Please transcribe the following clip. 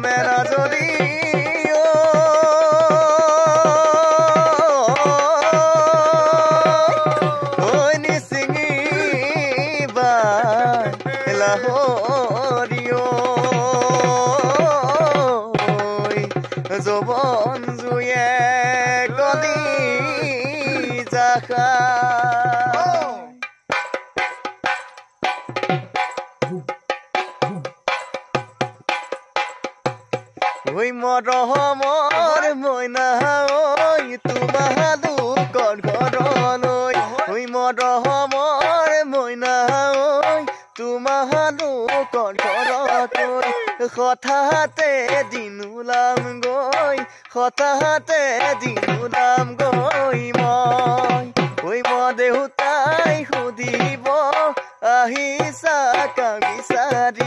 মেৰা যদি নিচিঙিবা লাহৰিও যৌৱন জুয়ে কলি জাখা ঐ মৰমৰ মইনা ঐ তোমালো কণ ঘৰলৈ ঐ মৰমৰ মইনা ঐ তোমালো কণ ঘৰলৈ হঠাতে দিন ওলাম গৈ হঠাতে দিন ওলাম গৈ মই ঐ মই দেউতাই সুধিব আহিছা কা বিচাৰি